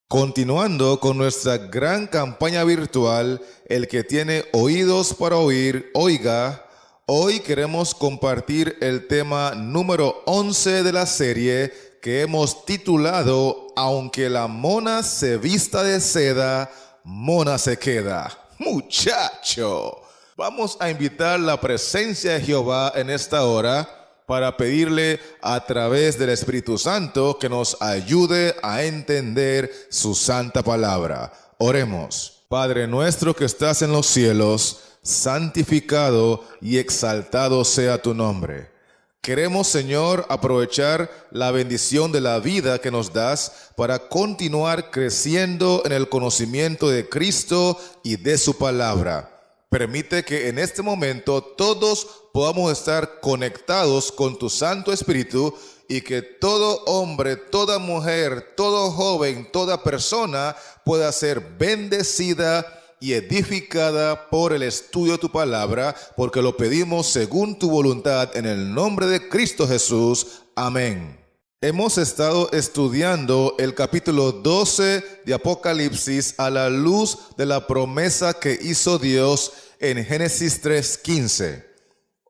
Continuando con nuestra gran campaña virtual, el que tiene oídos para oír, oiga. Hoy queremos compartir el tema número 11 de la serie que hemos titulado Aunque la mona se vista de seda, mona se queda. Muchacho, vamos a invitar la presencia de Jehová en esta hora para pedirle a través del Espíritu Santo que nos ayude a entender su santa palabra. Oremos. Padre nuestro que estás en los cielos, santificado y exaltado sea tu nombre. Queremos, Señor, aprovechar la bendición de la vida que nos das para continuar creciendo en el conocimiento de Cristo y de su palabra. Permite que en este momento todos podamos estar conectados con tu Santo Espíritu y que todo hombre, toda mujer, todo joven, toda persona pueda ser bendecida y edificada por el estudio de tu palabra, porque lo pedimos según tu voluntad en el nombre de Cristo Jesús. Amén. Hemos estado estudiando el capítulo 12 de Apocalipsis a la luz de la promesa que hizo Dios en Génesis 3:15.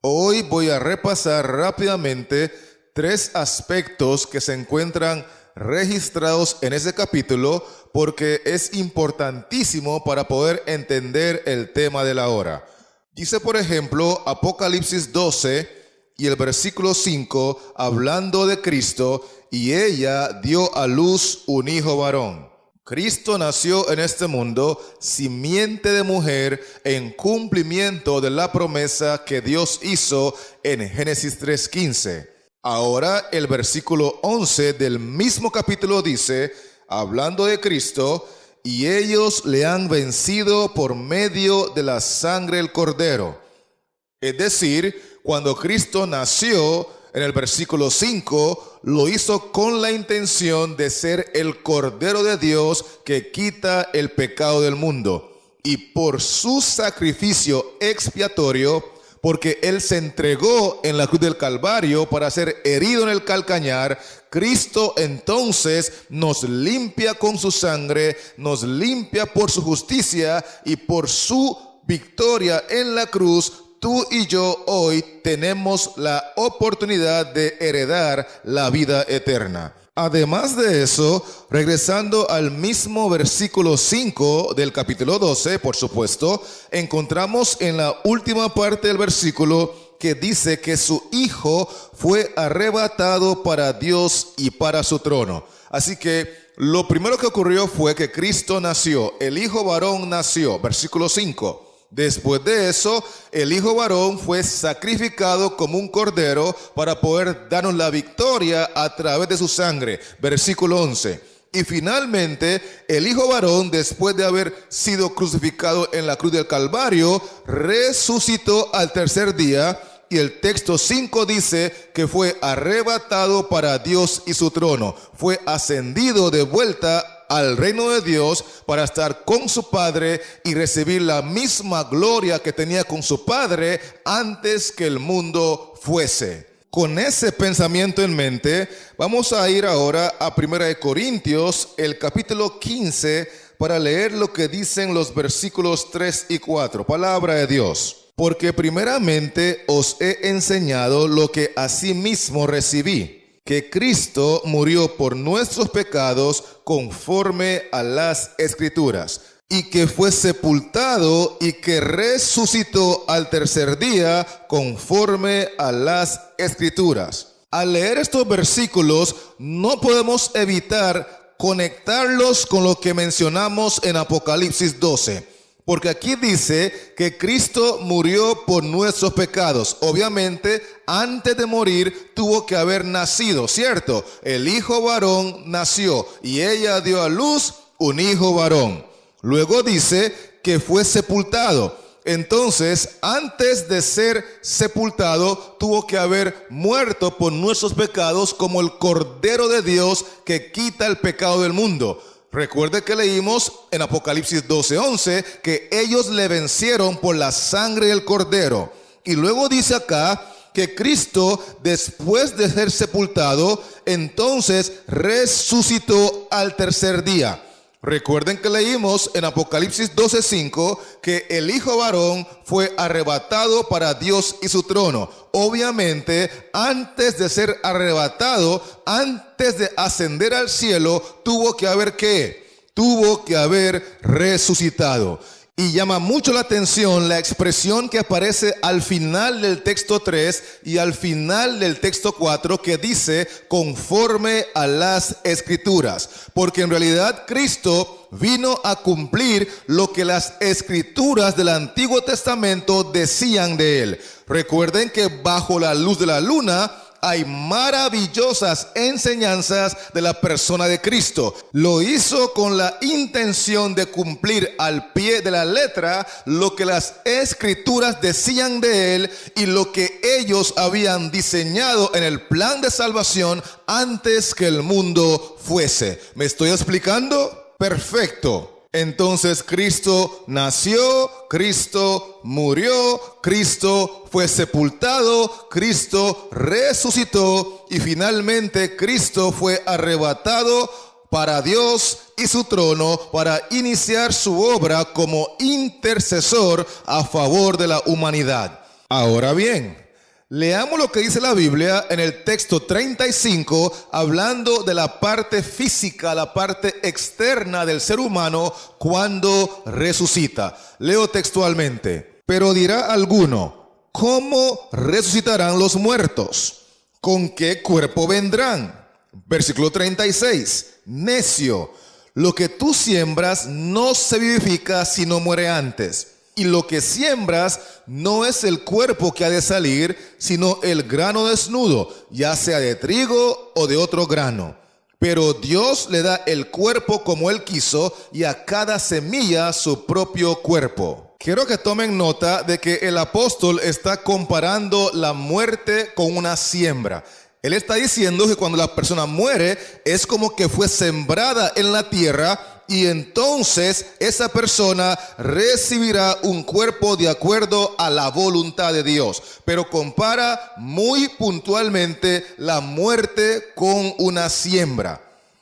Hoy voy a repasar rápidamente 3 aspectos que se encuentran registrados en ese capítulo porque es importantísimo para poder entender el tema de la hora. Dice, por ejemplo, Apocalipsis 12 y el versículo 5, hablando de Cristo, y ella dio a luz un hijo varón. Cristo nació en este mundo, simiente de mujer, en cumplimiento de la promesa que Dios hizo en Génesis 3:15. Ahora el versículo 11 del mismo capítulo dice, hablando de Cristo, y ellos le han vencido por medio de la sangre del Cordero. Es decir, cuando Cristo nació, en el versículo 5, lo hizo con la intención de ser el Cordero de Dios que quita el pecado del mundo. Y por su sacrificio expiatorio, porque Él se entregó en la cruz del Calvario para ser herido en el calcañar, Cristo entonces nos limpia con su sangre, nos limpia por su justicia y por su victoria en la cruz. Tú y yo hoy tenemos la oportunidad de heredar la vida eterna. Además de eso, regresando al mismo versículo 5 del capítulo 12, por supuesto, encontramos en la última parte del versículo que dice que su hijo fue arrebatado para Dios y para su trono. Así que lo primero que ocurrió fue que Cristo nació, el hijo varón nació, versículo 5. Después de eso, el hijo varón fue sacrificado como un cordero para poder darnos la victoria a través de su sangre. Versículo 11. Y finalmente, el hijo varón, después de haber sido crucificado en la cruz del Calvario, resucitó al tercer día. Y el texto 5 dice que fue arrebatado para Dios y su trono. Fue ascendido de vuelta al reino de Dios para estar con su Padre y recibir la misma gloria que tenía con su Padre antes que el mundo fuese. Con ese pensamiento en mente, vamos a ir ahora a 1 Corintios, el capítulo 15, para leer lo que dicen los versículos 3 y 4. Palabra de Dios. Porque primeramente os he enseñado lo que asimismo recibí, que Cristo murió por nuestros pecados conforme a las Escrituras, y que fue sepultado y que resucitó al tercer día conforme a las Escrituras. Al leer estos versículos no podemos evitar conectarlos con lo que mencionamos en Apocalipsis 12. Porque aquí dice que Cristo murió por nuestros pecados. Obviamente, antes de morir tuvo que haber nacido, ¿cierto? El hijo varón nació y ella dio a luz un hijo varón. Luego dice que fue sepultado. Entonces, antes de ser sepultado, tuvo que haber muerto por nuestros pecados como el Cordero de Dios que quita el pecado del mundo. Recuerde que leímos en Apocalipsis 12:11 que ellos le vencieron por la sangre del Cordero. Y luego dice acá que Cristo, después de ser sepultado, entonces resucitó al tercer día. Recuerden que leímos en Apocalipsis 12:5 que el hijo varón fue arrebatado para Dios y su trono. Obviamente, antes de ser arrebatado, antes de ascender al cielo, tuvo que haber ¿qué? Tuvo que haber resucitado. Y llama mucho la atención la expresión que aparece al final del texto 3 y al final del texto 4 que dice conforme a las escrituras. Porque en realidad Cristo vino a cumplir lo que las escrituras del Antiguo Testamento decían de él. Recuerden que bajo la luz de la luna hay maravillosas enseñanzas de la persona de Cristo. Lo hizo con la intención de cumplir al pie de la letra lo que las escrituras decían de él y lo que ellos habían diseñado en el plan de salvación antes que el mundo fuese. ¿Me estoy explicando? Perfecto. Entonces Cristo nació, Cristo murió, Cristo fue sepultado, Cristo resucitó y finalmente Cristo fue arrebatado para Dios y su trono para iniciar su obra como intercesor a favor de la humanidad. Ahora bien, leamos lo que dice la Biblia en el texto 35, hablando de la parte física, la parte externa del ser humano cuando resucita. Leo textualmente: pero dirá alguno, ¿cómo resucitarán los muertos? ¿Con qué cuerpo vendrán? Versículo 36, necio, lo que tú siembras no se vivifica si no muere antes. Y lo que siembras no es el cuerpo que ha de salir, sino el grano desnudo, ya sea de trigo o de otro grano. Pero Dios le da el cuerpo como Él quiso y a cada semilla su propio cuerpo. Quiero que tomen nota de que el apóstol está comparando la muerte con una siembra. Él está diciendo que cuando la persona muere es como que fue sembrada en la tierra y entonces esa persona recibirá un cuerpo de acuerdo a la voluntad de Dios. Pero compara muy puntualmente la muerte con una siembra.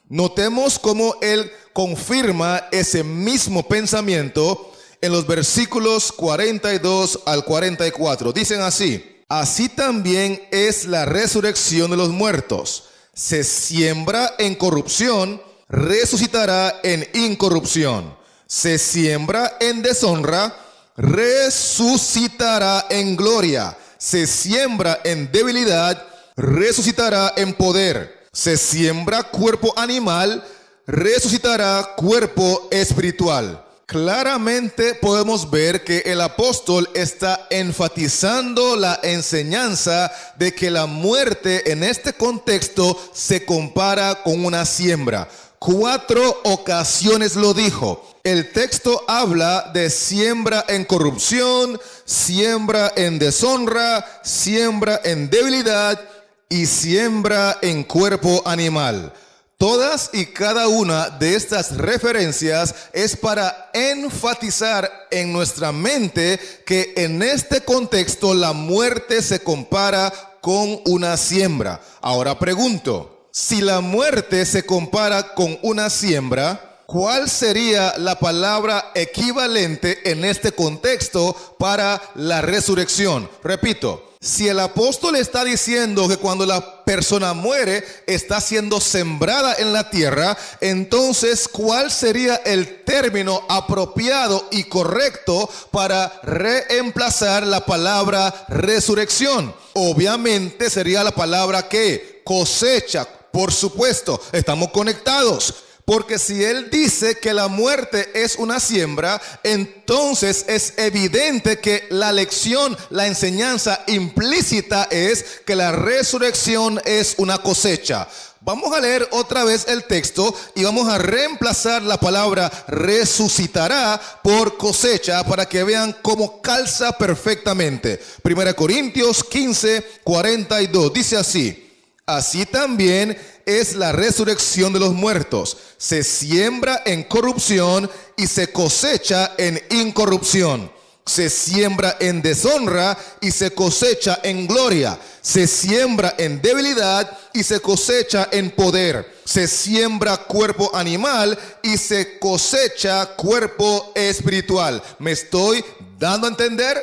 Notemos cómo él confirma ese mismo pensamiento en los versículos 42 al 44. Dicen así: así también es la resurrección de los muertos. Se siembra en corrupción, resucitará en incorrupción. Se siembra en deshonra, resucitará en gloria. Se siembra en debilidad, resucitará en poder. Se siembra cuerpo animal, resucitará cuerpo espiritual. Claramente podemos ver que el apóstol está enfatizando la enseñanza de que la muerte en este contexto se compara con una siembra. 4 ocasiones lo dijo. El texto habla de siembra en corrupción, siembra en deshonra, siembra en debilidad y siembra en cuerpo animal. Todas y cada una de estas referencias es para enfatizar en nuestra mente que en este contexto la muerte se compara con una siembra. Ahora pregunto, si la muerte se compara con una siembra, ¿cuál sería la palabra equivalente en este contexto para la resurrección? Repito. Si el apóstol está diciendo que cuando la persona muere está siendo sembrada en la tierra, entonces ¿cuál sería el término apropiado y correcto para reemplazar la palabra resurrección? Obviamente sería la palabra ¿qué? Cosecha. Por supuesto, estamos conectados. Porque si él dice que la muerte es una siembra, entonces es evidente que la lección, la enseñanza implícita es que la resurrección es una cosecha. Vamos a leer otra vez el texto y vamos a reemplazar la palabra resucitará por cosecha para que vean cómo calza perfectamente. 1 Corintios 15, 42 dice así: así también es la resurrección de los muertos. Se siembra en corrupción y se cosecha en incorrupción. Se siembra en deshonra y se cosecha en gloria. Se siembra en debilidad y se cosecha en poder. Se siembra cuerpo animal y se cosecha cuerpo espiritual. ¿Me estoy dando a entender?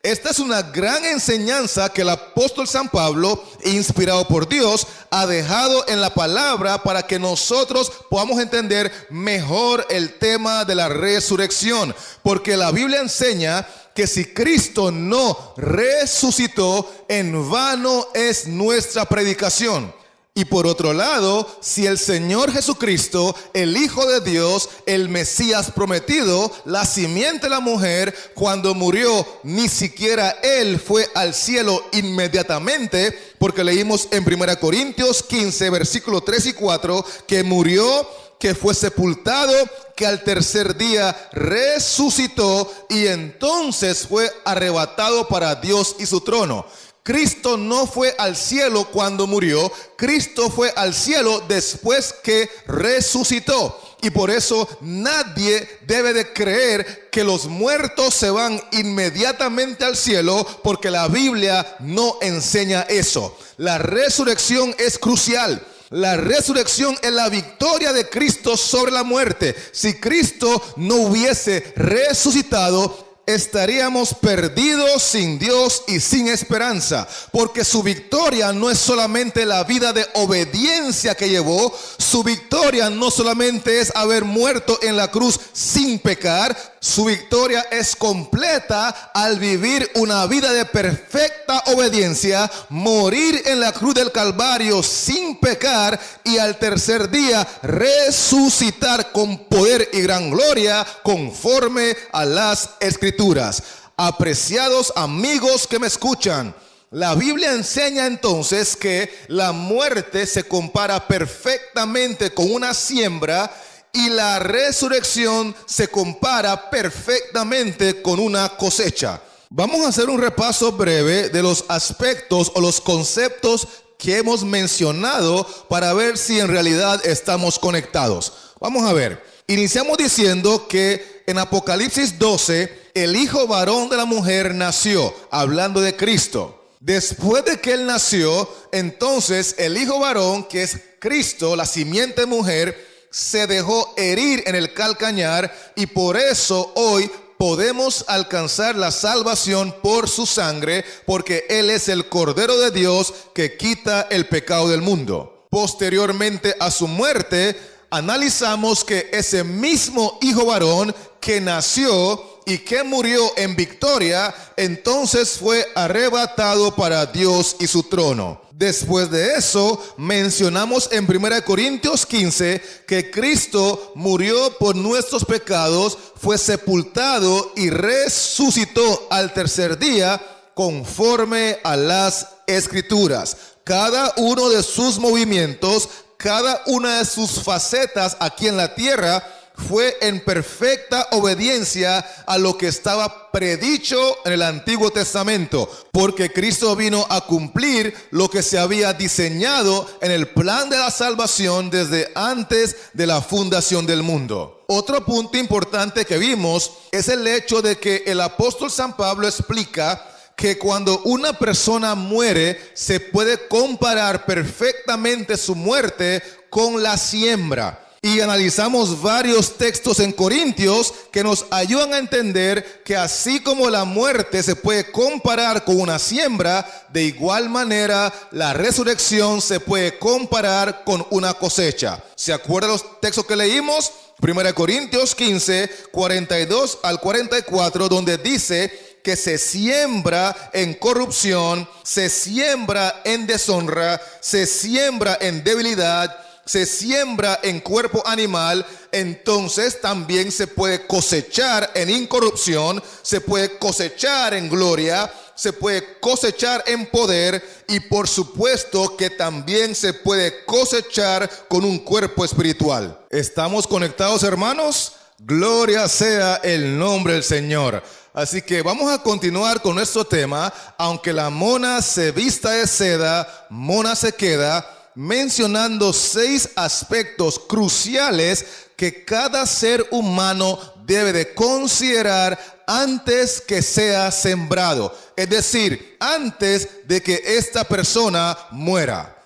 Esta es una gran enseñanza que el apóstol San Pablo, inspirado por Dios, ha dejado en la palabra para que nosotros podamos entender mejor el tema de la resurrección. Porque la Biblia enseña que si Cristo no resucitó, en vano es nuestra predicación. Y por otro lado, si el Señor Jesucristo, el Hijo de Dios, el Mesías prometido, la simiente de la mujer, cuando murió, ni siquiera Él fue al cielo inmediatamente, porque leímos en 1 Corintios 15, versículos 3 y 4, que murió, que fue sepultado, que al tercer día resucitó y entonces fue arrebatado para Dios y su trono. Cristo no fue al cielo cuando murió, Cristo fue al cielo después que resucitó. Y por eso nadie debe de creer que los muertos se van inmediatamente al cielo, porque la Biblia no enseña eso. La resurrección es crucial. La resurrección es la victoria de Cristo sobre la muerte. Si Cristo no hubiese resucitado, estaríamos perdidos, sin Dios y sin esperanza, porque su victoria no es solamente la vida de obediencia que llevó, su victoria no solamente es haber muerto en la cruz sin pecar, su victoria es completa al vivir una vida de perfecta obediencia, morir en la cruz del Calvario sin pecar y al tercer día resucitar con poder y gran gloria conforme a las Escrituras. Apreciados amigos que me escuchan, la Biblia enseña entonces que la muerte se compara perfectamente con una siembra y la resurrección se compara perfectamente con una cosecha. Vamos a hacer un repaso breve de los aspectos o los conceptos que hemos mencionado para ver si en realidad estamos conectados. Vamos a ver. Iniciamos diciendo que en Apocalipsis 12, el hijo varón de la mujer nació, hablando de Cristo. Después de que él nació, entonces el hijo varón, que es Cristo, la simiente mujer, se dejó herir en el calcañar y por eso hoy podemos alcanzar la salvación por su sangre, porque Él es el Cordero de Dios que quita el pecado del mundo. Posteriormente a su muerte, analizamos que ese mismo hijo varón que nació y que murió en victoria, entonces fue arrebatado para Dios y su trono. Después de eso, mencionamos en 1 Corintios 15 que Cristo murió por nuestros pecados, fue sepultado y resucitó al tercer día conforme a las Escrituras. Cada uno de sus movimientos, cada una de sus facetas aquí en la tierra fue en perfecta obediencia a lo que estaba predicho en el Antiguo Testamento, porque Cristo vino a cumplir lo que se había diseñado en el plan de la salvación desde antes de la fundación del mundo. Otro punto importante que vimos es el hecho de que el apóstol San Pablo explica que cuando una persona muere, se puede comparar perfectamente su muerte con la siembra. Y analizamos varios textos en Corintios que nos ayudan a entender que así como la muerte se puede comparar con una siembra, de igual manera la resurrección se puede comparar con una cosecha. ¿Se acuerdan los textos que leímos? 1 Corintios 15, 42 al 44, donde dice que se siembra en corrupción, se siembra en deshonra, se siembra en debilidad, se siembra en cuerpo animal, entonces también se puede cosechar en incorrupción, se puede cosechar en gloria, se puede cosechar en poder y por supuesto que también se puede cosechar con un cuerpo espiritual. ¿Estamos conectados, hermanos? Gloria sea el nombre del Señor. Así que vamos a continuar con nuestro tema. Aunque la mona se vista de seda, mona se queda, mencionando 6 aspectos cruciales que cada ser humano debe de considerar antes que sea sembrado. Es decir, antes de que esta persona muera.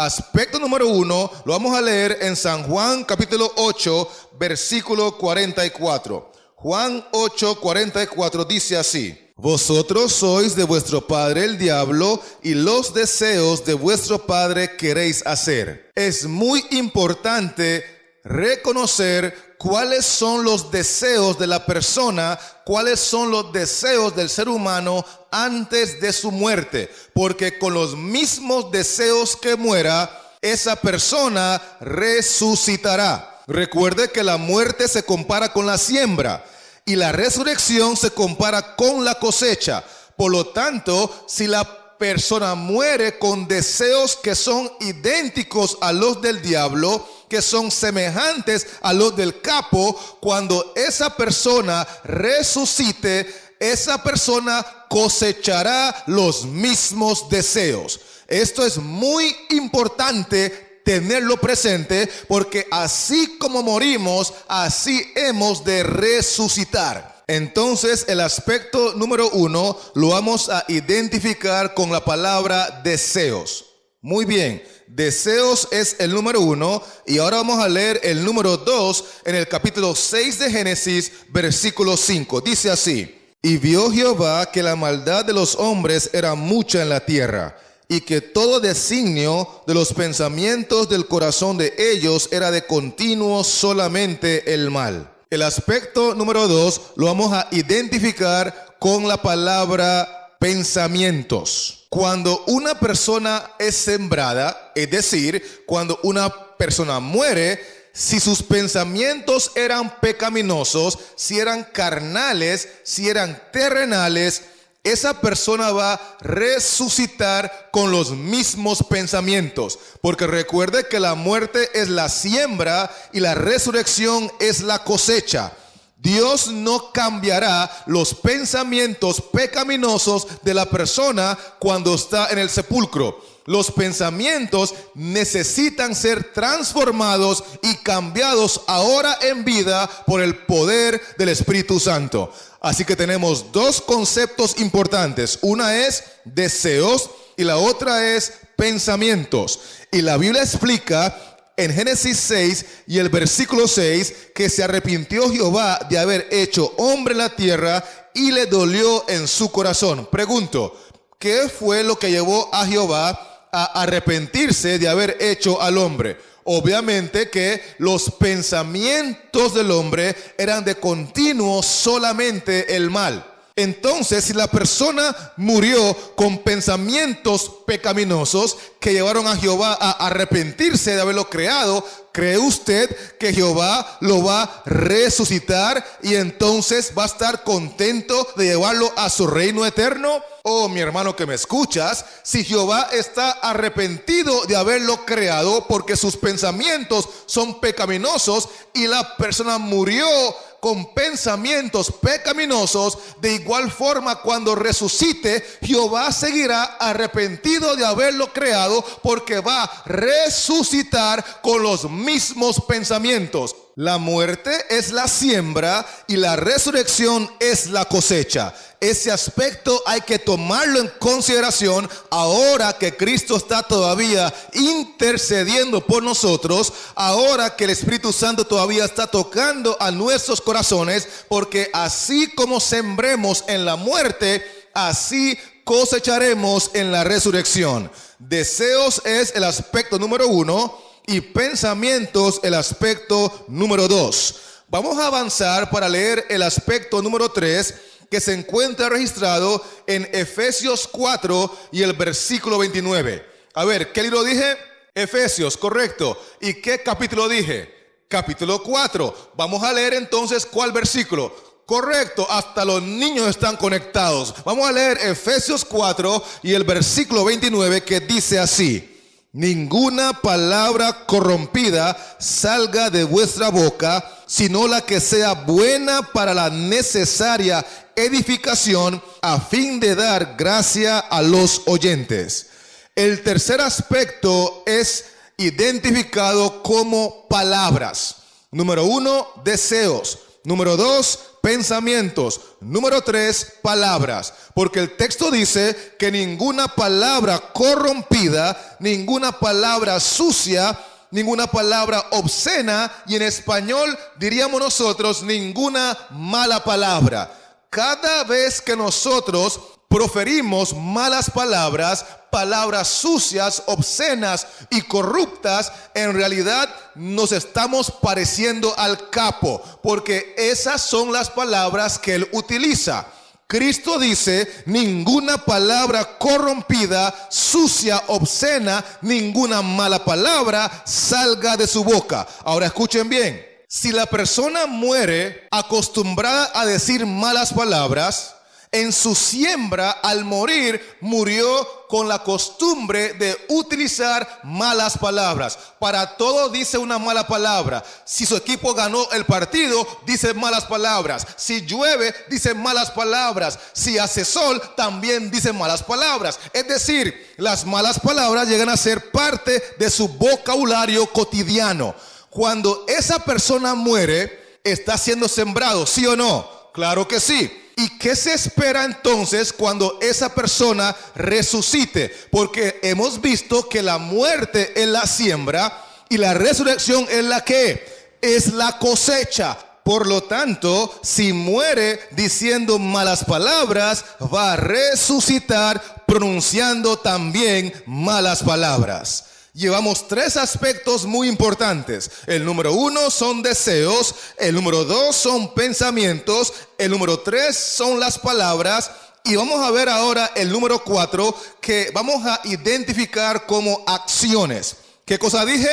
Aspecto número 1 lo vamos a leer en San Juan capítulo 8, versículo 44. Juan 8, 44 dice así: vosotros sois de vuestro padre el diablo, y los deseos de vuestro padre queréis hacer. Es muy importante reconocer cuáles son los deseos de la persona, cuáles son los deseos del ser humano antes de su muerte, porque con los mismos deseos que muera, esa persona resucitará. Recuerde que la muerte se compara con la siembra y la resurrección se compara con la cosecha. Por lo tanto, si la persona muere con deseos que son idénticos a los del diablo, que son semejantes a los del capo, cuando esa persona resucite, esa persona cosechará los mismos deseos. Esto es muy importante tenerlo presente, porque así como morimos, así hemos de resucitar. Entonces, el aspecto número 1 lo vamos a identificar con la palabra deseos. Muy bien, deseos es el número 1, y ahora vamos a leer el número 2 en el capítulo 6 de Génesis, versículo 5. Dice así: y vio Jehová que la maldad de los hombres era mucha en la tierra, y que todo designio de los pensamientos del corazón de ellos era de continuo solamente el mal. El aspecto número 2 lo vamos a identificar con la palabra pensamientos. Cuando una persona es sembrada, es decir, cuando una persona muere, si sus pensamientos eran pecaminosos, si eran carnales, si eran terrenales, esa persona va a resucitar con los mismos pensamientos. Porque recuerde que la muerte es la siembra y la resurrección es la cosecha. Dios no cambiará los pensamientos pecaminosos de la persona cuando está en el sepulcro. Los pensamientos necesitan ser transformados y cambiados ahora en vida por el poder del Espíritu Santo. Así que tenemos dos conceptos importantes. Una es deseos y la otra es pensamientos. Y la Biblia explica en Génesis 6 y el versículo 6 que se arrepintió Jehová de haber hecho hombre en la tierra y le dolió en su corazón. Pregunto, ¿qué fue lo que llevó a Jehová a arrepentirse de haber hecho al hombre? Obviamente que los pensamientos del hombre eran de continuo solamente el mal. Entonces, si la persona murió con pensamientos pecaminosos que llevaron a Jehová a arrepentirse de haberlo creado, ¿cree usted que Jehová lo va a resucitar y entonces va a estar contento de llevarlo a su reino eterno? Oh, mi hermano que me escuchas, si Jehová está arrepentido de haberlo creado porque sus pensamientos son pecaminosos y la persona murió con pensamientos pecaminosos, de igual forma cuando resucite, Jehová seguirá arrepentido de haberlo creado porque va a resucitar con los mismos pensamientos. La muerte es la siembra y la resurrección es la cosecha. Ese aspecto hay que tomarlo en consideración ahora que Cristo está todavía intercediendo por nosotros, ahora que el Espíritu Santo todavía está tocando a nuestros corazones, porque así como sembremos en la muerte, así cosecharemos en la resurrección. Deseos es el aspecto número 1 y pensamientos el aspecto número 2. Vamos a avanzar para leer el aspecto número 3, que se encuentra registrado en Efesios 4 y el versículo 29. A ver, ¿qué libro dije? Efesios, correcto. ¿Y qué capítulo dije? Capítulo 4. Vamos a leer entonces ¿cuál versículo? Correcto, hasta los niños están conectados. Vamos a leer Efesios 4 y el versículo 29, que dice así: ninguna palabra corrompida salga de vuestra boca, sino la que sea buena para la necesaria edificación, a fin de dar gracia a los oyentes. El tercer aspecto es identificado como palabras. Número 1, deseos. Número 2, pensamientos. Número 3, palabras. Porque el texto dice que ninguna palabra corrompida, ninguna palabra sucia, ninguna palabra obscena, y en español diríamos nosotros ninguna mala palabra. Cada vez que nosotros proferimos malas palabras, palabras sucias, obscenas y corruptas, en realidad nos estamos pareciendo al capo, porque esas son las palabras que él utiliza. Cristo dice, ninguna palabra corrompida, sucia, obscena, ninguna mala palabra salga de su boca. Ahora escuchen bien, si la persona muere acostumbrada a decir malas palabras, en su siembra al morir murió con la costumbre de utilizar malas palabras. Para todo dice una mala palabra. Si su equipo ganó el partido, dice malas palabras. Si llueve, dice malas palabras. Si hace sol, también dice malas palabras. Es decir, las malas palabras llegan a ser parte de su vocabulario cotidiano. Cuando esa persona muere, está siendo sembrado, ¿sí o no? Claro que sí. ¿Y qué se espera entonces cuando esa persona resucite? Porque hemos visto que la muerte es la siembra y la resurrección es la que es la cosecha. Por lo tanto, si muere diciendo malas palabras, va a resucitar pronunciando también malas palabras. Llevamos 3 aspectos muy importantes. El número 1 son deseos, el número 2 son pensamientos, el número 3 son las palabras, y vamos a ver ahora el número 4 que vamos a identificar como acciones. ¿Qué cosa dije?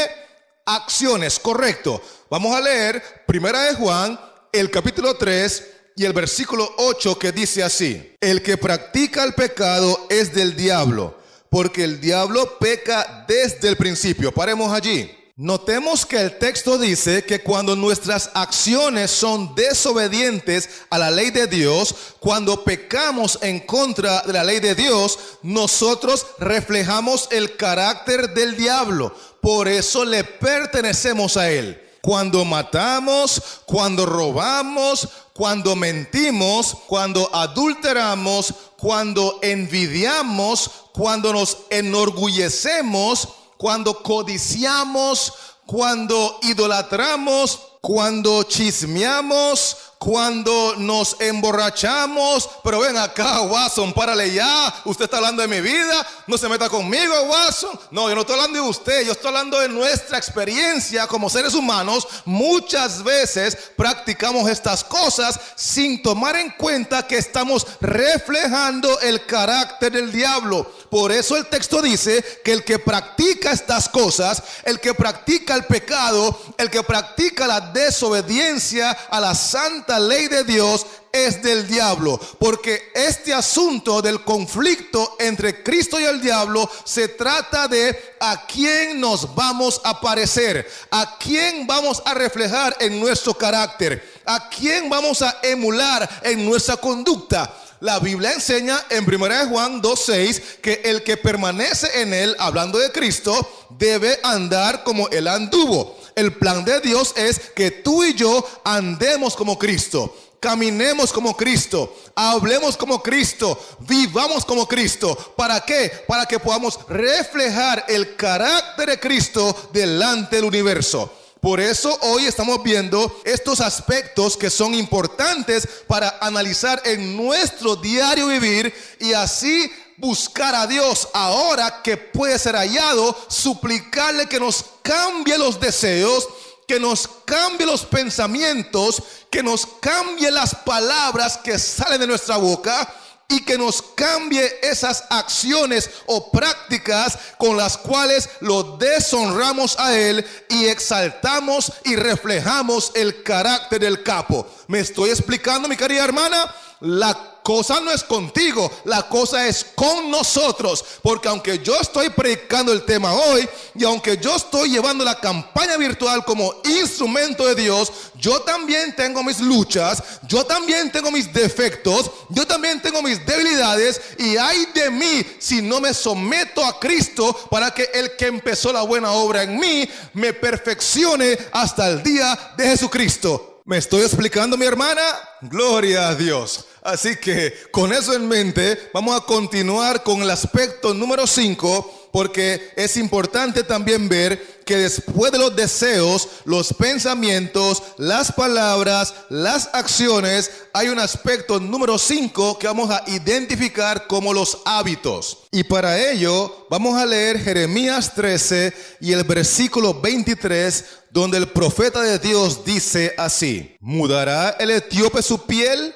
Acciones, correcto. Vamos a leer 1 de Juan, el capítulo 3 y el versículo 8, que dice así: el que practica el pecado es del diablo, porque el diablo peca desde el principio. Paremos allí. Notemos que el texto dice que cuando nuestras acciones son desobedientes a la ley de Dios, cuando pecamos en contra de la ley de Dios, nosotros reflejamos el carácter del diablo. Por eso le pertenecemos a él. Cuando matamos, cuando robamos, cuando mentimos, cuando adulteramos, cuando envidiamos, cuando nos enorgullecemos, cuando codiciamos, cuando idolatramos, cuando chismeamos, cuando nos emborrachamos. Pero ven acá, Watson, párale ya. Usted está hablando de mi vida. No se meta conmigo, Watson. No, yo no estoy hablando de usted. Yo estoy hablando de nuestra experiencia como seres humanos. Muchas veces practicamos estas cosas sin tomar en cuenta que estamos reflejando el carácter del diablo. Por eso el texto dice que el que practica estas cosas, el que practica el pecado, el que practica la desobediencia a la santa ley de Dios, es del diablo. Porque este asunto del conflicto entre Cristo y el diablo se trata de a quién nos vamos a parecer, a quién vamos a reflejar en nuestro carácter, a quién vamos a emular en nuestra conducta. La Biblia enseña en 1 de Juan 2:6 que el que permanece en él, hablando de Cristo, debe andar como él anduvo. El plan de Dios es que tú y yo andemos como Cristo, caminemos como Cristo, hablemos como Cristo, vivamos como Cristo. ¿Para qué? Para que podamos reflejar el carácter de Cristo delante del universo. Por eso hoy estamos viendo estos aspectos que son importantes para analizar en nuestro diario vivir y así buscar a Dios ahora que puede ser hallado, suplicarle que nos cambie los deseos, que nos cambie los pensamientos, que nos cambie las palabras que salen de nuestra boca y que nos cambie esas acciones o prácticas con las cuales lo deshonramos a él y exaltamos y reflejamos el carácter del capo. ¿Me estoy explicando, mi querida hermana? La cosa no es contigo, la cosa es con nosotros. Porque aunque yo estoy predicando el tema hoy y aunque yo estoy llevando la campaña virtual como instrumento de Dios, yo también tengo mis luchas, yo también tengo mis defectos, yo también tengo mis debilidades, y ay de mí si no me someto a Cristo para que el que empezó la buena obra en mí me perfeccione hasta el día de Jesucristo. ¿Me estoy explicando, mi hermana? Gloria a Dios. Así que con eso en mente vamos a continuar con el aspecto número 5, porque es importante también ver que después de los deseos, los pensamientos, las palabras, las acciones, hay un aspecto número 5 que vamos a identificar como los hábitos. Y para ello vamos a leer Jeremías 13 y el versículo 23, donde el profeta de Dios dice así: ¿mudará el etíope su piel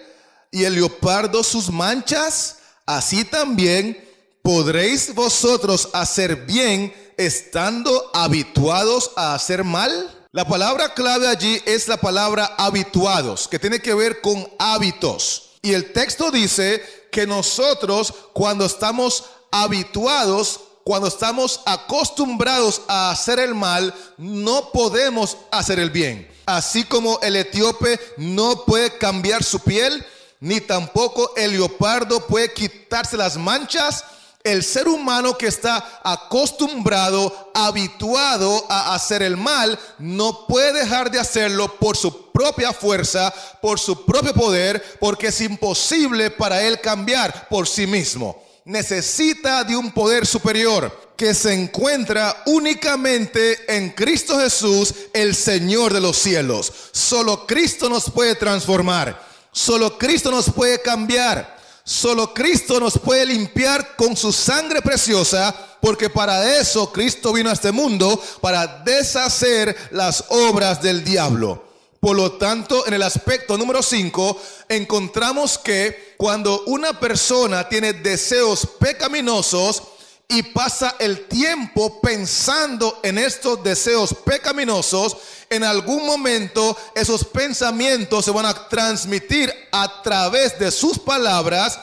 y el leopardo sus manchas? Así también ¿podréis vosotros hacer bien estando habituados a hacer mal? La palabra clave allí es la palabra habituados, que tiene que ver con hábitos. Y el texto dice que nosotros, cuando estamos habituados, cuando estamos acostumbrados a hacer el mal, no podemos hacer el bien. Así como el etíope no puede cambiar su piel, ni tampoco el leopardo puede quitarse las manchas, el ser humano que está acostumbrado, habituado a hacer el mal, no puede dejar de hacerlo por su propia fuerza, por su propio poder, porque es imposible para él cambiar por sí mismo. Necesita de un poder superior que se encuentra únicamente en Cristo Jesús, el Señor de los cielos. Solo Cristo nos puede transformar, solo Cristo nos puede cambiar. Solo Cristo nos puede limpiar con su sangre preciosa, porque para eso Cristo vino a este mundo, para deshacer las obras del diablo. Por lo tanto, en el aspecto número 5, encontramos que cuando una persona tiene deseos pecaminosos y pasa el tiempo pensando en estos deseos pecaminosos, en algún momento esos pensamientos se van a transmitir a través de sus palabras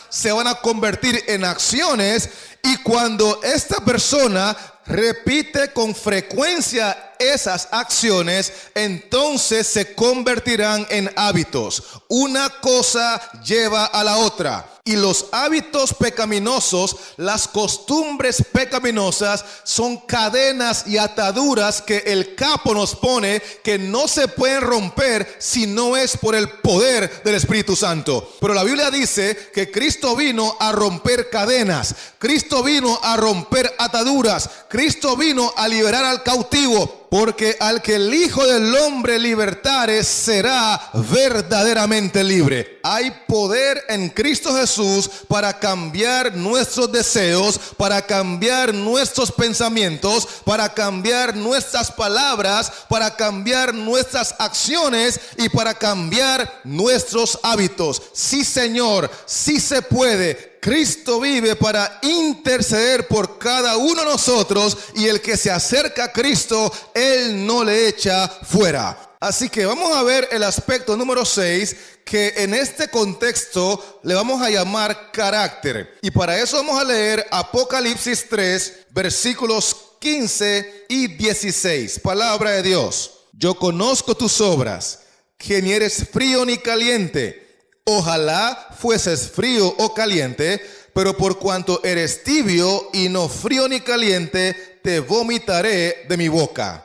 se van a convertir en acciones, y cuando esta persona repite con frecuencia esas acciones, entonces se convertirán en hábitos. Una cosa lleva a la otra. Y los hábitos pecaminosos, las costumbres pecaminosas, son cadenas y ataduras que el capo nos pone, que no se pueden romper si no es por el poder del Espíritu Santo. Pero la Biblia dice que Cristo vino a romper cadenas, Cristo vino a romper ataduras, Cristo vino a liberar al cautivo. Porque al que el Hijo del Hombre libertare será verdaderamente libre. Hay poder en Cristo Jesús para cambiar nuestros deseos, para cambiar nuestros pensamientos, para cambiar nuestras palabras, para cambiar nuestras acciones y para cambiar nuestros hábitos. Sí, Señor, sí se puede. Cristo vive para interceder por cada uno de nosotros, y el que se acerca a Cristo, Él no le echa fuera. Así que vamos a ver el aspecto número 6, que en este contexto le vamos a llamar carácter. Y para eso vamos a leer Apocalipsis 3, versículos 15 y 16. Palabra de Dios. Yo conozco tus obras, que ni eres frío ni caliente. Ojalá fueses frío o caliente, pero por cuanto eres tibio y no frío ni caliente, te vomitaré de mi boca.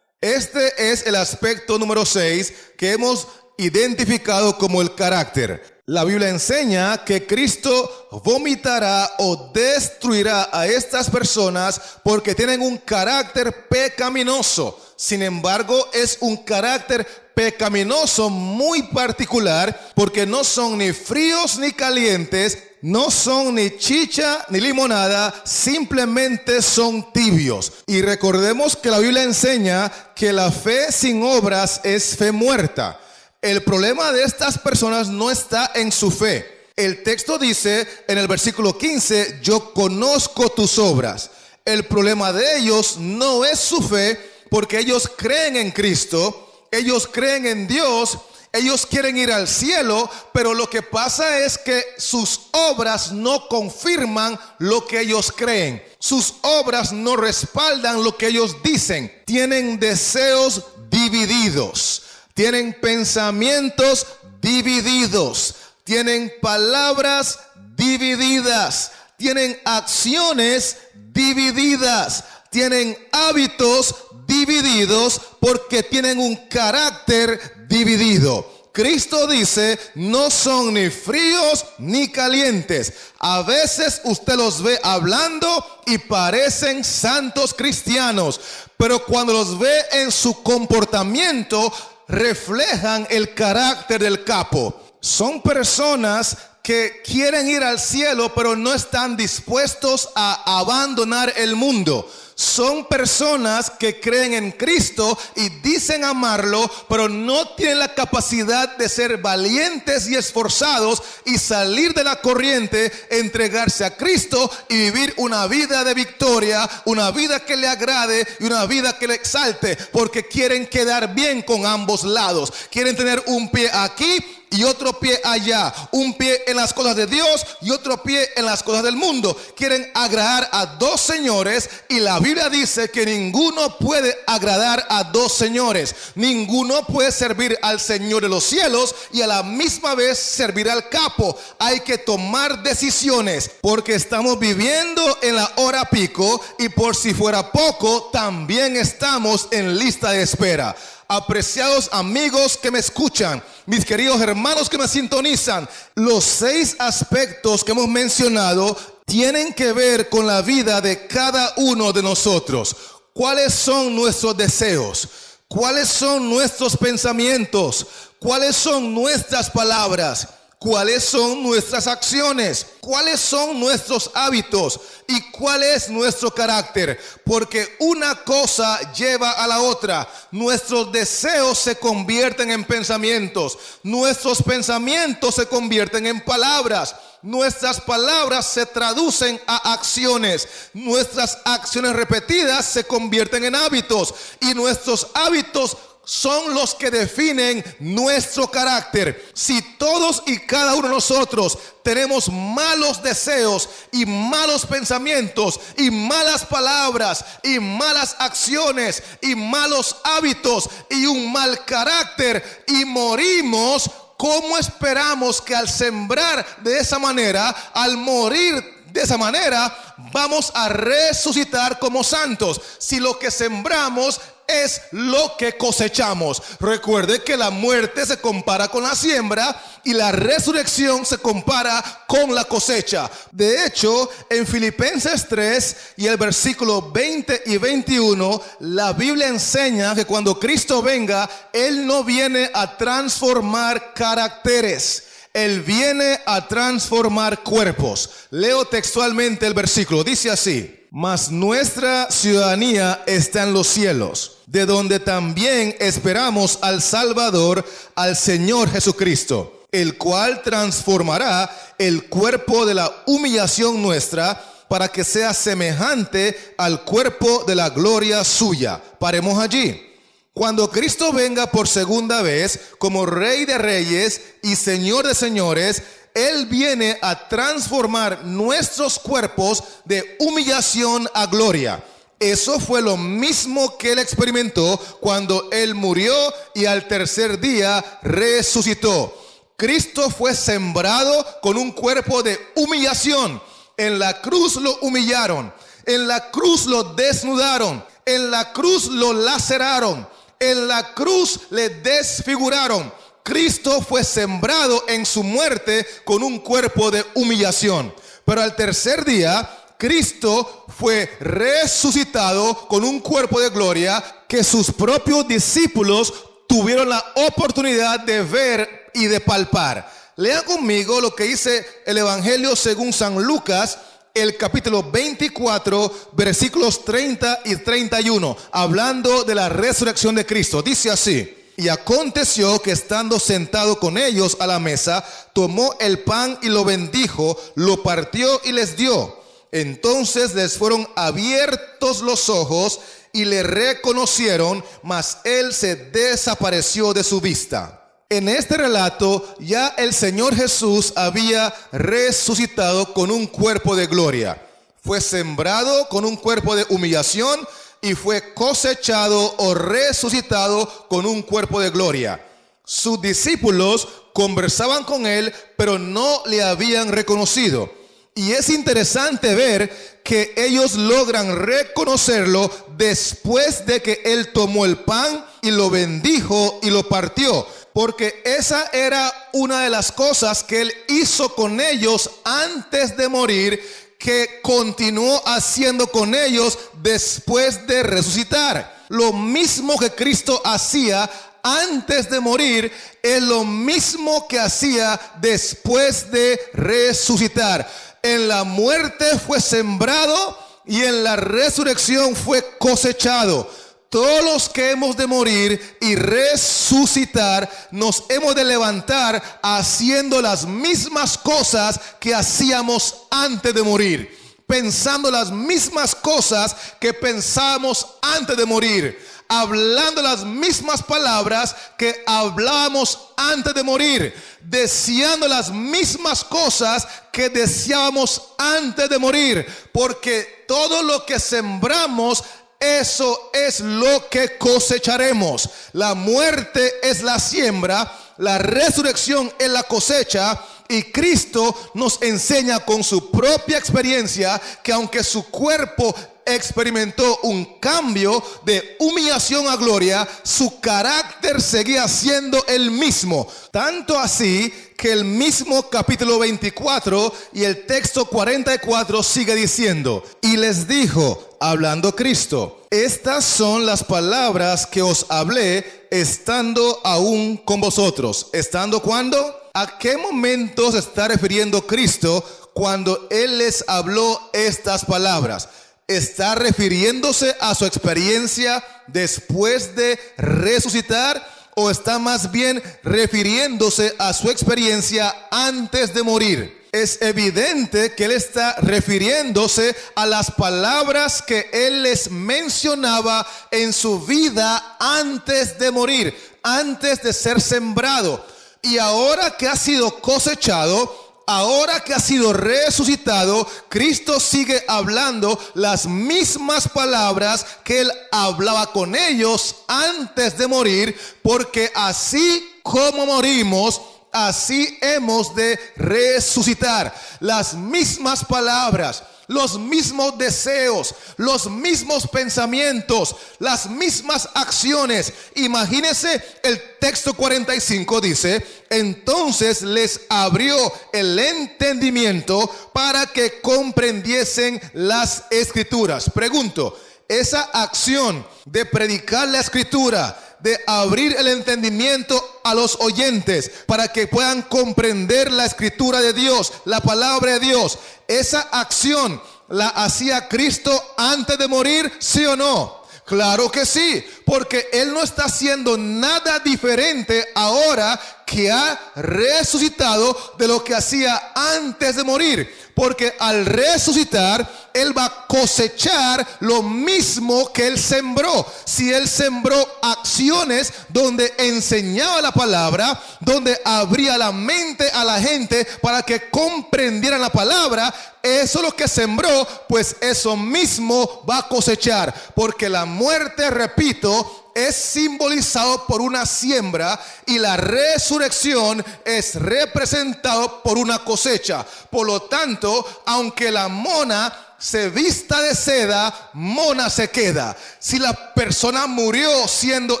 Este es el aspecto número 6 que hemos identificado como el carácter. La Biblia enseña que Cristo vomitará o destruirá a estas personas porque tienen un carácter pecaminoso. Sin embargo, es un carácter pecaminoso muy particular, porque no son ni fríos ni calientes, no son ni chicha ni limonada, simplemente son tibios. Y recordemos que la Biblia enseña que la fe sin obras es fe muerta. El problema de estas personas no está en su fe. El texto dice en el versículo 15: yo conozco tus obras. El problema de ellos no es su fe, porque ellos creen en Cristo, ellos creen en Dios, ellos quieren ir al cielo, pero lo que pasa es que sus obras no confirman lo que ellos creen. Sus obras no respaldan lo que ellos dicen. Tienen deseos divididos, tienen pensamientos divididos, tienen palabras divididas, tienen acciones divididas, tienen hábitos divididos porque tienen un carácter dividido. Cristo dice, no son ni fríos ni calientes. A veces usted los ve hablando y parecen santos cristianos, pero cuando los ve en su comportamiento, reflejan el carácter del capo. Son personas que quieren ir al cielo, pero no están dispuestos a abandonar el mundo. Son personas que creen en Cristo y dicen amarlo, pero no tienen la capacidad de ser valientes y esforzados y salir de la corriente, entregarse a Cristo y vivir una vida de victoria, una vida que le agrade y una vida que le exalte, porque quieren quedar bien con ambos lados. Quieren tener un pie aquí y otro pie allá, un pie en las cosas de Dios y otro pie en las cosas del mundo. Quieren agradar a dos señores, y la Biblia dice que ninguno puede agradar a dos señores. Ninguno puede servir al Señor de los cielos y a la misma vez servir al capo. Hay que tomar decisiones, porque estamos viviendo en la hora pico, y por si fuera poco, también estamos en lista de espera. Apreciados amigos que me escuchan, mis queridos hermanos que me sintonizan, los 6 aspectos que hemos mencionado tienen que ver con la vida de cada uno de nosotros. ¿Cuáles son nuestros deseos? ¿Cuáles son nuestros pensamientos? ¿Cuáles son nuestras palabras? ¿Cuáles son nuestras acciones? ¿Cuáles son nuestros hábitos? ¿Y cuál es nuestro carácter? Porque una cosa lleva a la otra. Nuestros deseos se convierten en pensamientos. Nuestros pensamientos se convierten en palabras. Nuestras palabras se traducen a acciones. Nuestras acciones repetidas se convierten en hábitos. Y nuestros hábitos son los que definen nuestro carácter. Si todos y cada uno de nosotros tenemos malos deseos y malos pensamientos y malas palabras y malas acciones y malos hábitos y un mal carácter y morimos, ¿cómo esperamos que al sembrar de esa manera, al morir de esa manera, vamos a resucitar como santos? Si lo que sembramos es lo que cosechamos. Recuerde que la muerte se compara con la siembra y la resurrección se compara con la cosecha. De hecho, en Filipenses 3 y el versículo 20 y 21, la Biblia enseña que cuando Cristo venga, Él no viene a transformar caracteres. Él viene a transformar cuerpos. Leo textualmente el versículo. Dice así: mas nuestra ciudadanía está en los cielos, de donde también esperamos al Salvador, al Señor Jesucristo, el cual transformará el cuerpo de la humillación nuestra para que sea semejante al cuerpo de la gloria suya. Paremos allí. Cuando Cristo venga por segunda vez como Rey de Reyes y Señor de Señores, Él viene a transformar nuestros cuerpos de humillación a gloria. Eso fue lo mismo que Él experimentó cuando Él murió y al tercer día resucitó. Cristo fue sembrado con un cuerpo de humillación. En la cruz lo humillaron, en la cruz lo desnudaron, en la cruz lo laceraron, en la cruz le desfiguraron. Cristo fue sembrado en su muerte con un cuerpo de humillación. Pero al tercer día, Cristo fue resucitado con un cuerpo de gloria que sus propios discípulos tuvieron la oportunidad de ver y de palpar. Lean conmigo lo que dice el Evangelio según San Lucas, el capítulo 24, versículos 30 y 31, hablando de la resurrección de Cristo. Dice así: y aconteció que estando sentado con ellos a la mesa, tomó el pan y lo bendijo, lo partió y les dio. Entonces les fueron abiertos los ojos y le reconocieron, mas él se desapareció de su vista. En este relato ya el Señor Jesús había resucitado con un cuerpo de gloria. Fue sembrado con un cuerpo de humillación y fue cosechado o resucitado con un cuerpo de gloria. Sus discípulos conversaban con él, pero no le habían reconocido. Y es interesante ver que ellos logran reconocerlo después de que él tomó el pan y lo bendijo y lo partió. Porque esa era una de las cosas que él hizo con ellos antes de morir, que continuó haciendo con ellos después de resucitar. Lo mismo que Cristo hacía antes de morir es lo mismo que hacía después de resucitar. En la muerte fue sembrado y en la resurrección fue cosechado. Todos los que hemos de morir y resucitar, nos hemos de levantar haciendo las mismas cosas que hacíamos antes de morir, pensando las mismas cosas que pensábamos antes de morir, hablando las mismas palabras que hablábamos antes de morir, deseando las mismas cosas que deseábamos antes de morir, porque todo lo que sembramos, eso es lo que cosecharemos. La muerte es la siembra, la resurrección es la cosecha. Y Cristo nos enseña con su propia experiencia que aunque su cuerpo experimentó un cambio de humillación a gloria, su carácter seguía siendo el mismo. Tanto así que el mismo capítulo 24 y el texto 44 sigue diciendo: y les dijo, hablando Cristo, estas son las palabras que os hablé estando aún con vosotros. ¿Estando cuándo? ¿A qué momento se está refiriendo Cristo cuando Él les habló estas palabras? ¿Está refiriéndose a su experiencia después de resucitar o está más bien refiriéndose a su experiencia antes de morir? Es evidente que Él está refiriéndose a las palabras que Él les mencionaba en su vida antes de morir, antes de ser sembrado. Y ahora que ha sido cosechado, ahora que ha sido resucitado, Cristo sigue hablando las mismas palabras que Él hablaba con ellos antes de morir, porque así como morimos, así hemos de resucitar. Las mismas palabras, los mismos deseos, los mismos pensamientos, las mismas acciones. Imagínense, el texto 45 dice: entonces les abrió el entendimiento para que comprendiesen las escrituras. Pregunto, esa acción de predicar la escritura, de abrir el entendimiento a los oyentes para que puedan comprender la escritura de Dios, la palabra de Dios, esa acción la hacía Cristo antes de morir, ¿sí o no? Claro que sí, porque Él no está haciendo nada diferente ahora que ha resucitado de lo que hacía antes de morir. Porque al resucitar, Él va a cosechar lo mismo que Él sembró. Si Él sembró acciones donde enseñaba la palabra, donde abría la mente a la gente para que comprendieran la palabra, eso es lo que sembró, pues eso mismo va a cosechar. Porque la muerte, repito, es simbolizado por una siembra y la resurrección es representado por una cosecha. Por lo tanto, aunque la mona se vista de seda, mona se queda. Si la persona murió siendo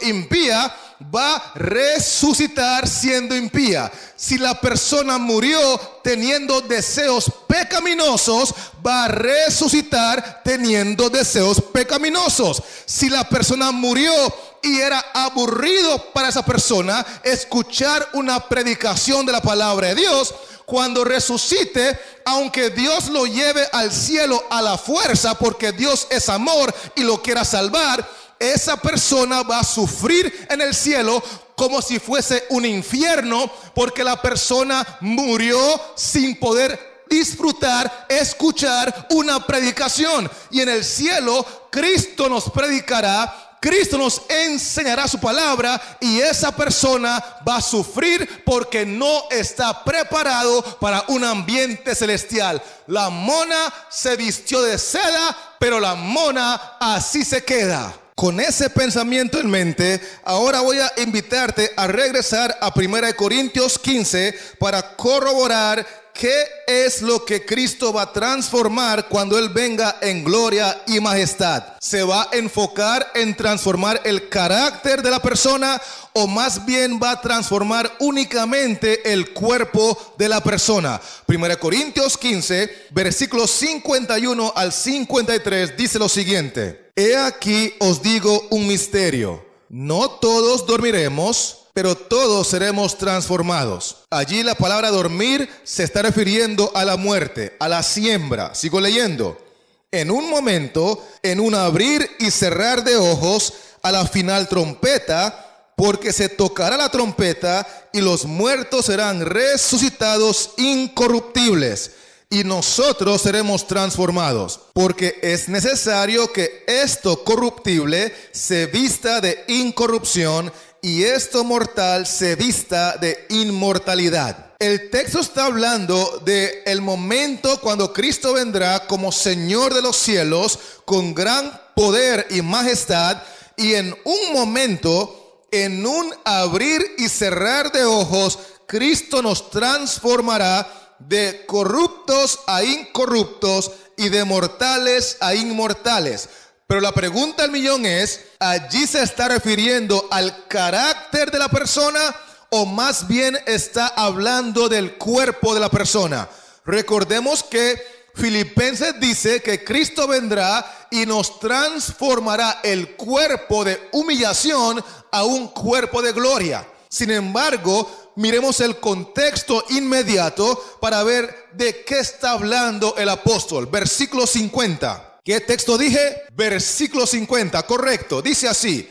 impía, va a resucitar siendo impía. Si la persona murió teniendo deseos pecaminosos, va a resucitar teniendo deseos pecaminosos. Si la persona murió y era aburrido para esa persona escuchar una predicación de la palabra de Dios, cuando resucite, aunque Dios lo lleve al cielo a la fuerza, porque Dios es amor y lo quiera salvar, esa persona va a sufrir en el cielo como si fuese un infierno, porque la persona murió sin poder disfrutar, escuchar una predicación. Y en el cielo Cristo nos predicará, Cristo nos enseñará su palabra, y esa persona va a sufrir porque no está preparado para un ambiente celestial. La mona se vistió de seda, pero la mona así se queda. Con ese pensamiento en mente, ahora voy a invitarte a regresar a 1 Corintios 15 para corroborar ¿qué es lo que Cristo va a transformar cuando Él venga en gloria y majestad? ¿Se va a enfocar en transformar el carácter de la persona o más bien va a transformar únicamente el cuerpo de la persona? 1 Corintios 15, versículos 51 al 53 dice lo siguiente: He aquí os digo un misterio, no todos dormiremos, pero todos seremos transformados. Allí la palabra dormir se está refiriendo a la muerte, a la siembra. Sigo leyendo. En un momento, en un abrir y cerrar de ojos, a la final trompeta, porque se tocará la trompeta y los muertos serán resucitados incorruptibles y nosotros seremos transformados, porque es necesario que esto corruptible se vista de incorrupción y esto mortal se vista de inmortalidad. El texto está hablando de el momento cuando Cristo vendrá como Señor de los cielos con gran poder y majestad, y en un momento, en un abrir y cerrar de ojos, Cristo nos transformará de corruptos a incorruptos y de mortales a inmortales. Pero la pregunta del millón es, ¿allí se está refiriendo al carácter de la persona o más bien está hablando del cuerpo de la persona? Recordemos que Filipenses dice que Cristo vendrá y nos transformará el cuerpo de humillación a un cuerpo de gloria. Sin embargo, miremos el contexto inmediato para ver de qué está hablando el apóstol. Versículo 50. ¿Qué texto dije? Versículo 50, correcto. Dice así: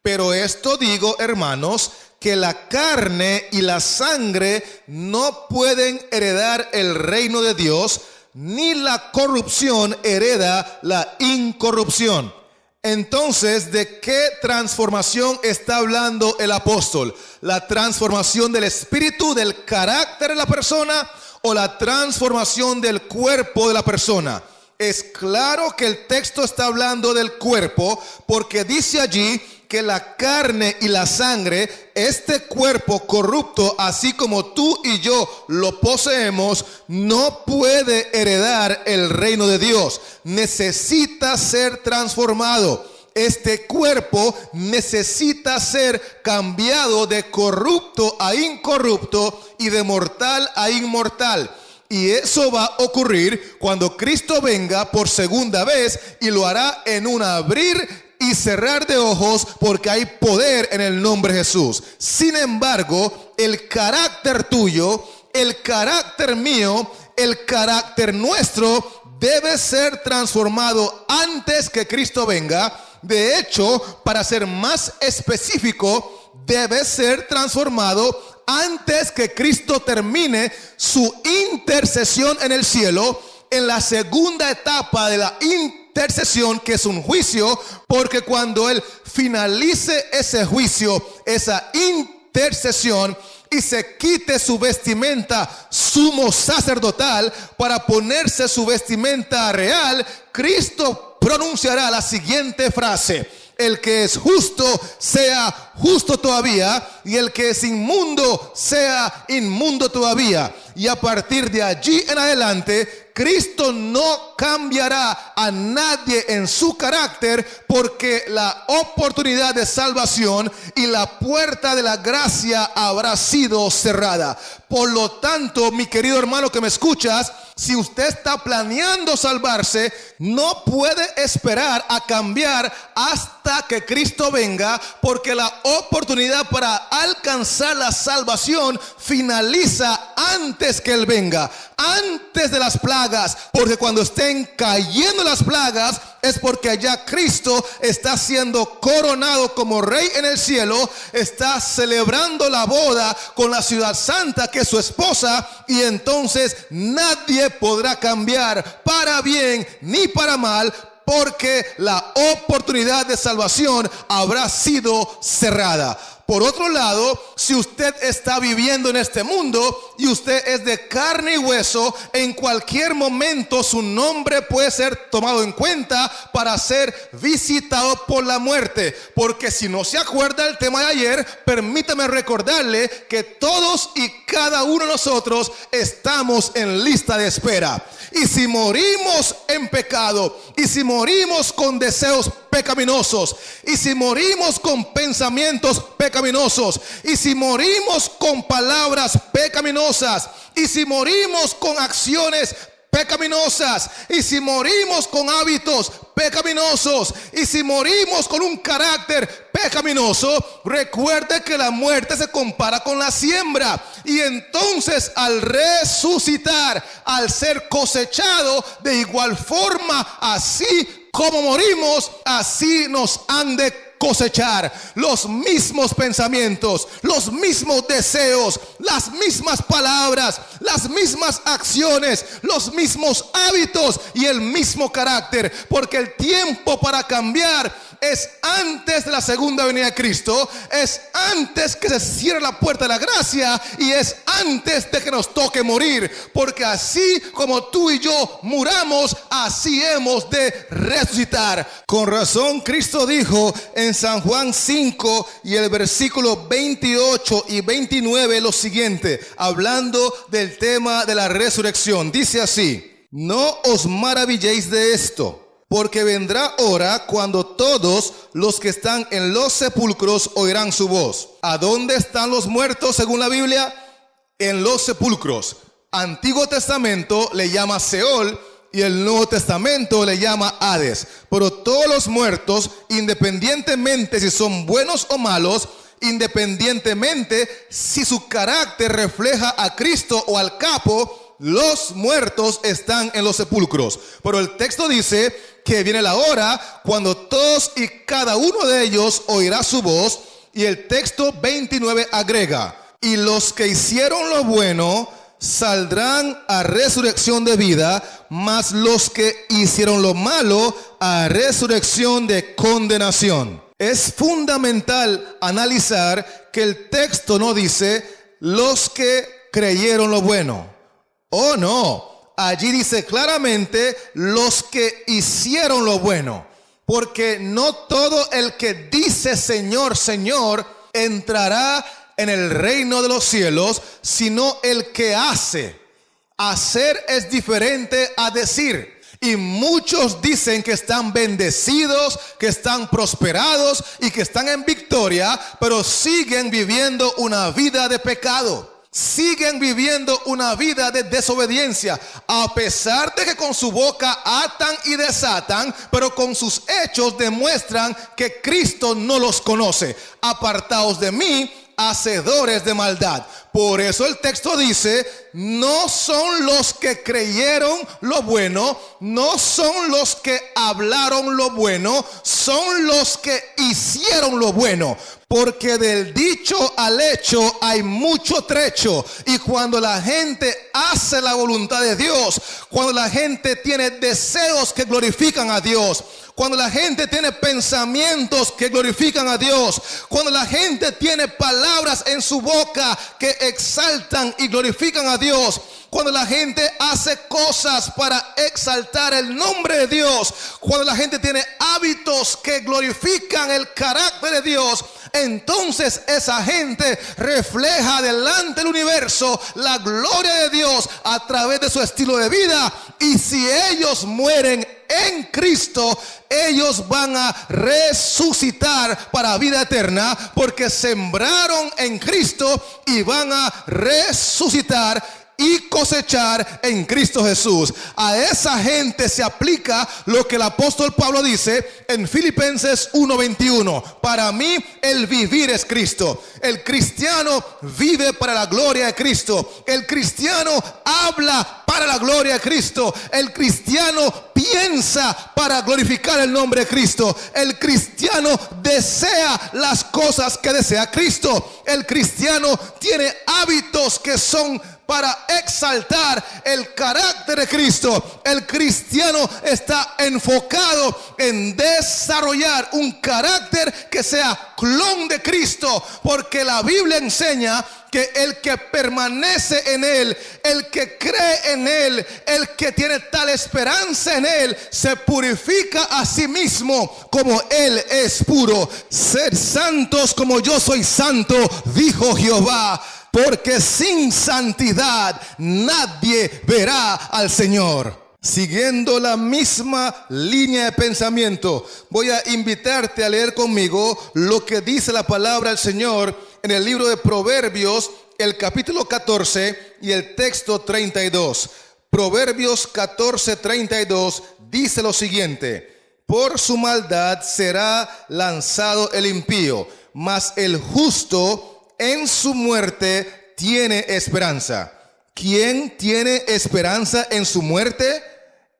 pero esto digo, hermanos, que la carne y la sangre no pueden heredar el reino de Dios, ni la corrupción hereda la incorrupción. Entonces, ¿de qué transformación está hablando el apóstol? ¿La transformación del espíritu, del carácter de la persona o la transformación del cuerpo de la persona? Es claro que el texto está hablando del cuerpo, porque dice allí que la carne y la sangre, este cuerpo corrupto, así como tú y yo lo poseemos, no puede heredar el reino de Dios. Necesita ser transformado. Este cuerpo necesita ser cambiado de corrupto a incorrupto y de mortal a inmortal. Y eso va a ocurrir cuando Cristo venga por segunda vez, y lo hará en un abrir y cerrar de ojos, porque hay poder en el nombre de Jesús. Sin embargo, el carácter tuyo, el carácter mío, el carácter nuestro debe ser transformado antes que Cristo venga. De hecho, para ser más específico, debe ser transformado antes que Cristo termine su intercesión en el cielo, en la segunda etapa de la intercesión, que es un juicio, porque cuando Él finalice ese juicio, esa intercesión, y se quite su vestimenta sumo sacerdotal para ponerse su vestimenta real, Cristo pronunciará la siguiente frase: el que es justo sea justo todavía, y el que es inmundo sea inmundo todavía. Y a partir de allí en adelante, Cristo no cambiará a nadie en su carácter, porque la oportunidad de salvación y la puerta de la gracia habrá sido cerrada. Por lo tanto, mi querido hermano que me escuchas, si usted está planeando salvarse, no puede esperar a cambiar hasta que Cristo venga, porque la oportunidad para alcanzar la salvación finaliza antes que Él venga, antes de las plagas, porque cuando estén cayendo las plagas es porque allá Cristo está siendo coronado como rey en el cielo, está celebrando la boda con la ciudad santa que es su esposa, y entonces nadie podrá cambiar para bien ni para mal, porque la oportunidad de salvación habrá sido cerrada. Por otro lado, si usted está viviendo en este mundo y usted es de carne y hueso, en cualquier momento su nombre puede ser tomado en cuenta para ser visitado por la muerte. Porque si no se acuerda del tema de ayer, permítame recordarle que todos y cada uno de nosotros estamos en lista de espera. Y si morimos en pecado, y si morimos con deseos pecaminosos, y si morimos con pensamientos pecaminosos, y si morimos con palabras pecaminosas, y si morimos con acciones pecaminosas, y si morimos con hábitos pecaminosos, y si morimos con un carácter pecaminoso, recuerde que la muerte se compara con la siembra. Y entonces al resucitar, al ser cosechado, de igual forma, así como morimos, así nos han de cosechar. Los mismos pensamientos, los mismos deseos, las mismas palabras, las mismas acciones, los mismos hábitos y el mismo carácter, porque el tiempo para cambiar es antes de la segunda venida de Cristo, es antes que se cierre la puerta de la gracia y es antes de que nos toque morir, porque así como tú y yo muramos, así hemos de resucitar. Con razón Cristo dijo en San Juan 5 y el versículo 28 y 29 lo siguiente, hablando del tema de la resurrección. Dice así: no os maravilléis de esto, porque vendrá hora cuando todos los que están en los sepulcros oirán su voz. ¿A dónde están los muertos según la Biblia? En los sepulcros. Antiguo Testamento le llama Seol y el Nuevo Testamento le llama Hades. Pero todos los muertos, independientemente si son buenos o malos, independientemente si su carácter refleja a Cristo o al capo, los muertos están en los sepulcros. Pero el texto dice que viene la hora cuando todos y cada uno de ellos oirá su voz. Y el texto 29 agrega: y los que hicieron lo bueno saldrán a resurrección de vida, mas los que hicieron lo malo a resurrección de condenación. Es fundamental analizar que el texto no dice los que creyeron lo bueno. Oh no, allí dice claramente los que hicieron lo bueno, porque no todo el que dice Señor, Señor entrará en el reino de los cielos, sino el que hace. Hacer es diferente a decir. Y muchos dicen que están bendecidos, que están prosperados y que están en victoria, pero siguen viviendo una vida de pecado. Siguen viviendo una vida de desobediencia, a pesar de que con su boca atan y desatan, pero con sus hechos demuestran que Cristo no los conoce. Apartaos de mí, hacedores de maldad. Por eso el texto dice: no son los que creyeron lo bueno, no son los que hablaron lo bueno, son los que hicieron lo bueno. Porque del dicho al hecho hay mucho trecho. Y cuando la gente hace la voluntad de Dios, cuando la gente tiene deseos que glorifican a Dios, cuando la gente tiene pensamientos que glorifican a Dios, cuando la gente tiene palabras en su boca que exaltan y glorifican a Dios, cuando la gente hace cosas para exaltar el nombre de Dios, cuando la gente tiene hábitos que glorifican el carácter de Dios, entonces esa gente refleja delante del universo la gloria de Dios a través de su estilo de vida. Y si ellos mueren en Cristo, ellos van a resucitar para vida eterna, porque sembraron en Cristo y van a resucitar y cosechar en Cristo Jesús. A esa gente se aplica lo que el apóstol Pablo dice en Filipenses 1:21. Para mí el vivir es Cristo. El cristiano vive para la gloria de Cristo. El cristiano habla para la gloria de Cristo. El cristiano piensa para glorificar el nombre de Cristo. El cristiano desea las cosas que desea Cristo. El cristiano tiene hábitos que son para exaltar el carácter de Cristo. El cristiano está enfocado en desarrollar un carácter que sea clon de Cristo, porque la Biblia enseña que el que permanece en Él, el que cree en Él, el que tiene tal esperanza en Él, se purifica a sí mismo como Él es puro. Sed santos como yo soy santo, dijo Jehová, porque sin santidad nadie verá al Señor. Siguiendo la misma línea de pensamiento, voy a invitarte a leer conmigo lo que dice la palabra del Señor en el libro de Proverbios, el capítulo 14 y el texto 32. Proverbios 14:32 dice lo siguiente: por su maldad será lanzado el impío, mas el justo en su muerte tiene esperanza. ¿Quién tiene esperanza en su muerte?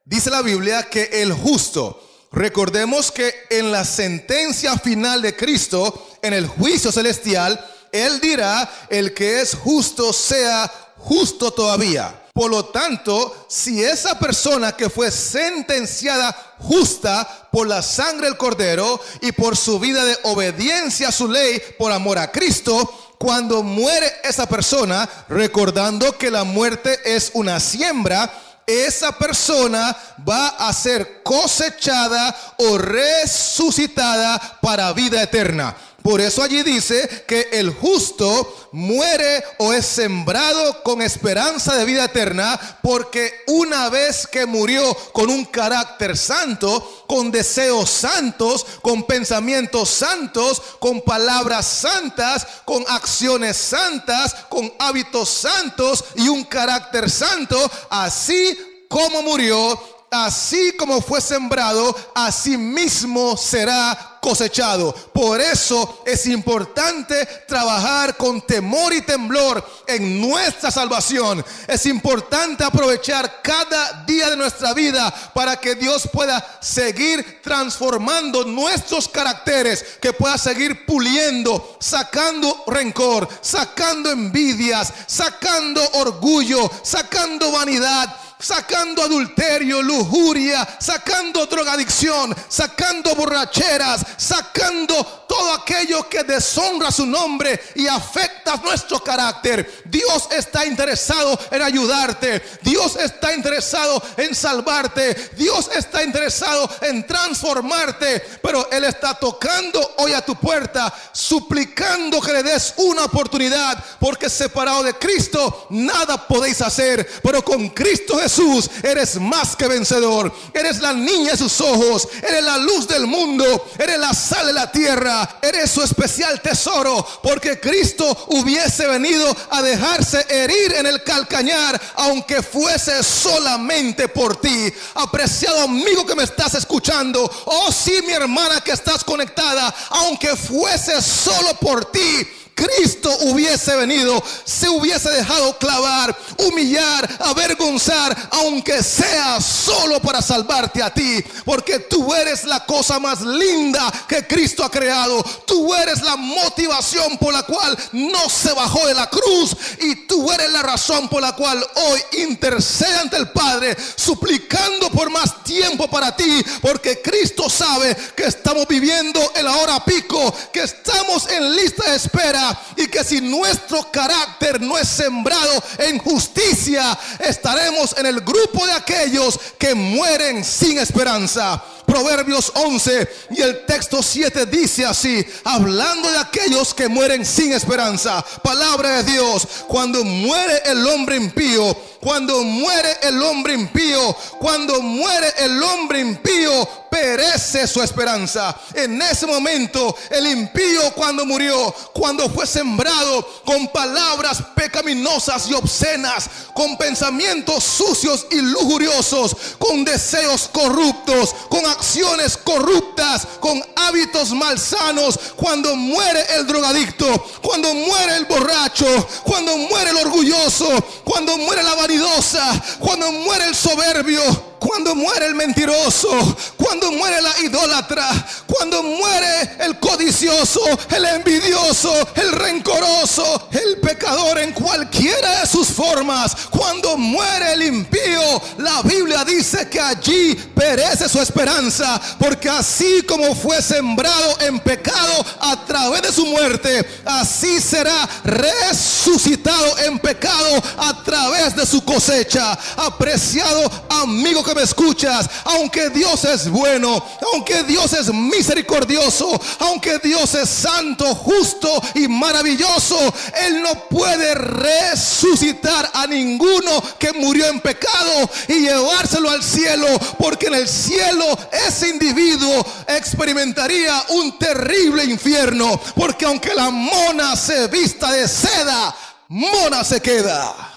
Dice la Biblia que el justo. Recordemos que en la sentencia final de Cristo, en el juicio celestial, Él dirá: el que es justo sea justo todavía. Por lo tanto, si esa persona que fue sentenciada justa por la sangre del Cordero y por su vida de obediencia a su ley, por amor a Cristo, cuando muere esa persona, recordando que la muerte es una siembra, esa persona va a ser cosechada o resucitada para vida eterna. Por eso allí dice que el justo muere o es sembrado con esperanza de vida eterna, porque una vez que murió con un carácter santo, con deseos santos, con pensamientos santos, con palabras santas, con acciones santas, con hábitos santos y un carácter santo, así como murió, así como fue sembrado, así mismo será cosechado. Por eso es importante trabajar con temor y temblor en nuestra salvación. Es importante aprovechar cada día de nuestra vida para que Dios pueda seguir transformando nuestros caracteres, que pueda seguir puliendo, sacando rencor, sacando envidias, sacando orgullo, sacando vanidad, sacando adulterio, lujuria, sacando drogadicción, sacando borracheras, sacando todo aquello que deshonra su nombre y afecta nuestro carácter. Dios está interesado en ayudarte. Dios está interesado en salvarte. Dios está interesado en transformarte. Pero Él está tocando hoy a tu puerta, suplicando que le des una oportunidad, porque separado de Cristo nada podéis hacer, pero con Cristo Jesús eres más que vencedor. Eres la niña de sus ojos, eres la luz del mundo, eres la sal de la tierra, eres su especial tesoro, porque Cristo hubiese venido a dejarse herir en el calcañar, aunque fuese solamente por ti. Apreciado amigo que me estás escuchando, oh sí, mi hermana que estás conectada, aunque fuese solo por ti, Cristo hubiese venido, se hubiese dejado clavar, humillar, avergonzar, aunque sea solo para salvarte a ti, porque tú eres la cosa más linda que Cristo ha creado. Tú eres la motivación por la cual no se bajó de la cruz, y tú eres la razón por la cual hoy intercede ante el Padre, suplicando por más tiempo para ti, porque Cristo sabe que estamos viviendo en la hora pico, que estamos en lista de espera, y que si nuestro carácter no es sembrado en justicia, estaremos en el grupo de aquellos que mueren sin esperanza. Proverbios 11 y el texto 7 dice así, hablando de aquellos que mueren sin esperanza. Palabra de Dios: cuando muere el hombre impío, cuando muere el hombre impío, cuando muere el hombre impío, perece su esperanza. En ese momento el impío, cuando murió, cuando fue sembrado con palabras pecaminosas y obscenas, con pensamientos sucios y lujuriosos, con deseos corruptos, con acciones corruptas, con hábitos malsanos, cuando muere el drogadicto, cuando muere el borracho, cuando muere el orgulloso, cuando muere la vanidosa, cuando muere el soberbio, cuando muere el mentiroso, cuando muere la idólatra, cuando muere el codicioso, el envidioso, el rencoroso, el pecador en cualquiera de sus formas, formas. Cuando muere el impío, la Biblia dice que allí perece su esperanza, porque así como fue sembrado en pecado a través de su muerte, así será resucitado en pecado a través de su cosecha. Apreciado amigo que me escuchas, aunque Dios es bueno, aunque Dios es misericordioso, aunque Dios es santo, justo y maravilloso, Él no puede resucitar a ninguno que murió en pecado y llevárselo al cielo, porque en el cielo ese individuo experimentaría un terrible infierno, porque aunque la mona se vista de seda, mona se queda.